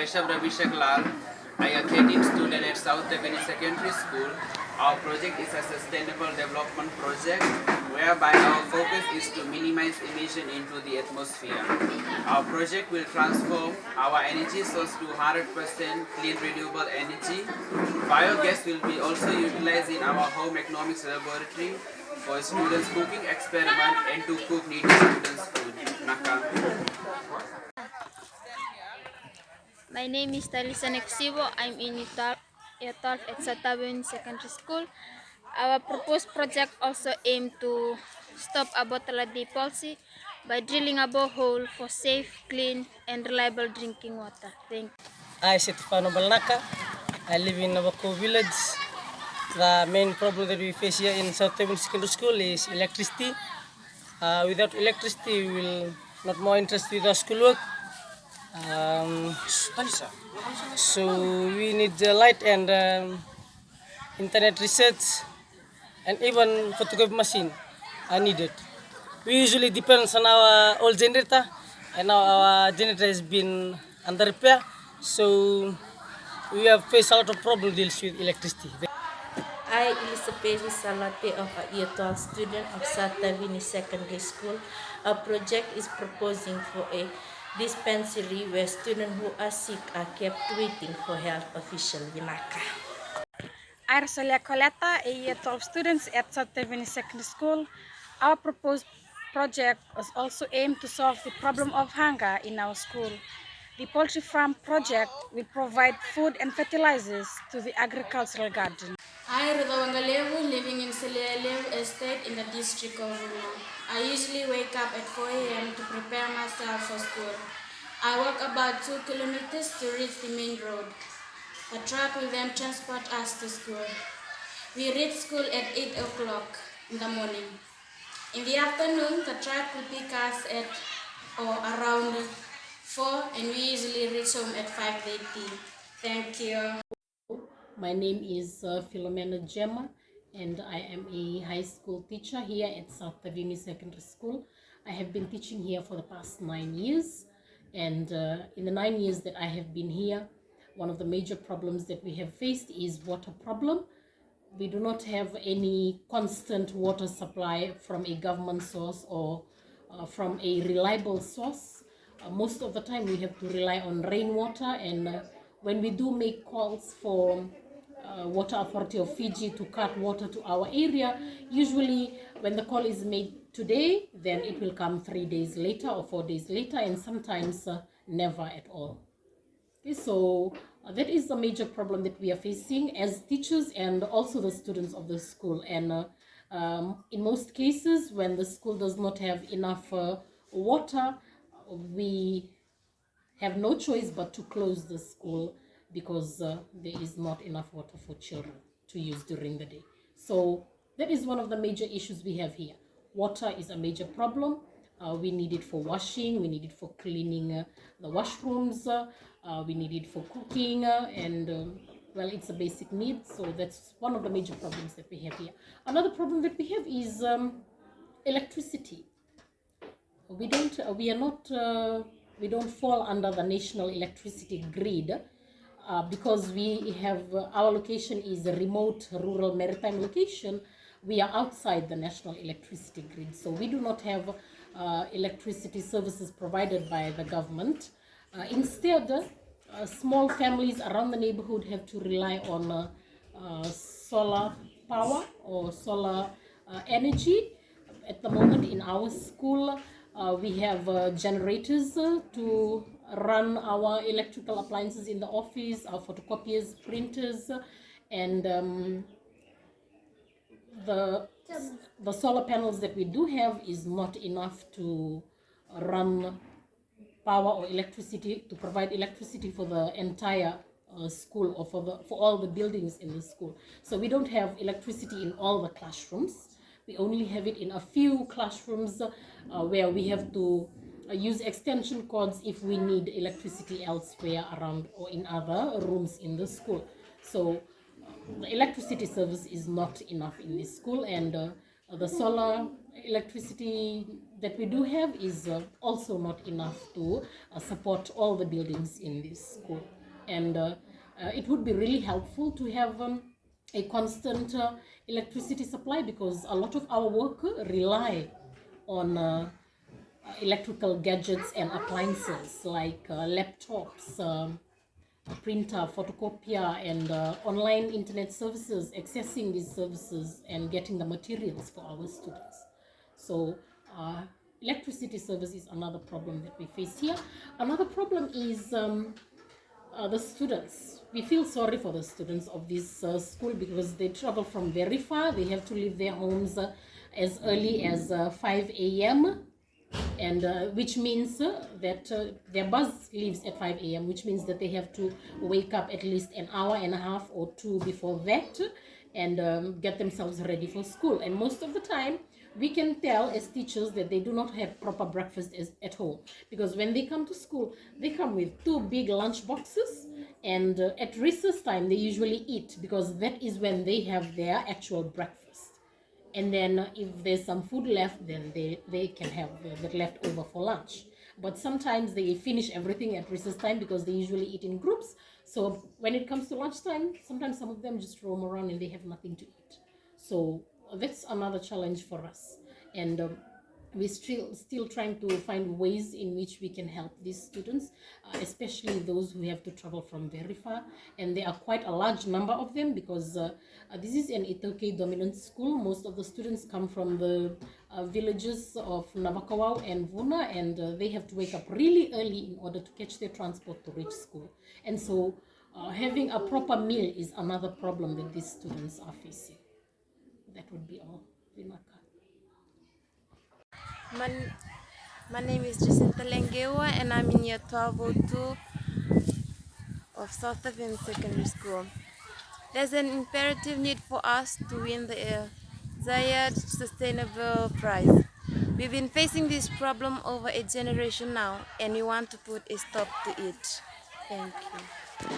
Keshav Ravishek Lal. I am a 13th student at South Taveuni Secondary School. Our project is a sustainable development project whereby our focus is to minimize emission into the atmosphere. Our project will transform our energy source to 100% clean renewable energy. Biogas will be also utilized in our home economics laboratory for students' cooking experiment and to cook needy students' food. Naka. My name is Talisa Nexivo. I'm in year 12 at Taveuni Secondary School. Our proposed project also aimed to stop a bottle a day policy by drilling a borehole for safe, clean, and reliable drinking water. Thank you. I, Setifano Balnaka. I live in Navako village. The main problem that we face here in South Taveuni Secondary School is electricity. Without electricity, we will not more interested with our schoolwork. So we need the light and internet research and even photography machine are needed. We usually depend on our old generator, and now our generator has been under repair, so we have faced a lot of problems deals with electricity. I, Elizabeth Salate, of a year 12 student of South Taveuni Secondary School. Our project is proposing for a dispensary where students who are sick are kept waiting for health official Vinaka. I, Rosalia Coletta, a year 12 students at South Taveuni Secondary School. Our proposed project was also aimed to solve the problem of hunger in our school. The poultry farm project will provide food and fertilizers to the agricultural garden. I, Rudawangalevu, living in Selelevu Estate in the district of Ruma. I usually wake up at 4 a.m. to prepare myself for school. I walk about 2 kilometers to reach the main road. A truck will then transport us to school. We reach school at 8 o'clock in the morning. In the afternoon, the truck will pick us at or around 4, and we usually reach home at 5:30. Thank you. My name is Philomena Gemma, and I am a high school teacher here at South Taveuni Secondary School. I have been teaching here for the past 9 years, and in the 9 years that I have been here, one of the major problems that we have faced is water problem. We do not have any constant water supply from a government source or from a reliable source. Most of the time we have to rely on rainwater, and when we do make calls for Water Authority of Fiji to cut water to our area, usually when the call is made today, then it will come 3 days later or 4 days later, and sometimes never at all. Okay, so that is a major problem that we are facing as teachers and also the students of the school. And in most cases, when the school does not have enough water, we have no choice but to close the school because there is not enough water for children to use during the day. So that is one of the major issues we have here. Water is a major problem. We need it for washing, we need it for cleaning the washrooms, we need it for cooking, and well, it's a basic need. So that's one of the major problems that we have here. Another problem that we have is electricity. We don't fall under the national electricity grid because we have our location is a remote rural maritime location. We are outside the national electricity grid, so we do not have electricity services provided by the government. Instead, small families around the neighborhood have to rely on solar power or solar energy. At the moment in our school, we have generators to run our electrical appliances in the office, our photocopiers, printers, and the solar panels that we do have is not enough to run power or electricity, to provide electricity for the entire school or for all the buildings in the school. So we don't have electricity in all the classrooms. We only have it in a few classrooms where we have to use extension cords if we need electricity elsewhere around or in other rooms in the school. So the electricity service is not enough in this school, and the solar electricity that we do have is also not enough to support all the buildings in this school. And it would be really helpful to have a constant electricity supply, because a lot of our work rely on electrical gadgets and appliances like laptops, a printer, photocopier, and online internet services, accessing these services and getting the materials for our students. So electricity service is another problem that we face here. Another problem is the students. We feel sorry for the students of this school, because they travel from very far. They have to leave their homes as early as 5 a.m. and which means that their bus leaves at 5 a.m., which means that they have to wake up at least an hour and a half or two before that, and get themselves ready for school. And most of the time we can tell as teachers that they do not have proper breakfast at home, because when they come to school, they come with two big lunch boxes, and at recess time they usually eat, because that is when they have their actual breakfast. And then if there's some food left, then they can have that left over for lunch. But sometimes they finish everything at recess time, because they usually eat in groups. So when it comes to lunchtime, sometimes some of them just roam around and they have nothing to eat. So that's another challenge for us. And we're still trying to find ways in which we can help these students, especially those who have to travel from very far. And there are quite a large number of them, because this is an Itoke dominant school. Most of the students come from the villages of Navakawau and Vuna, and they have to wake up really early in order to catch their transport to reach school. And so having a proper meal is another problem that these students are facing. That would be all. Vinaka. My name is Jacinta Lengewa, and I'm in year 1202 of South Taveuni Secondary School. There's an imperative need for us to win the Zayed Sustainable Prize. We've been facing this problem over a generation now, and we want to put a stop to it. Thank you.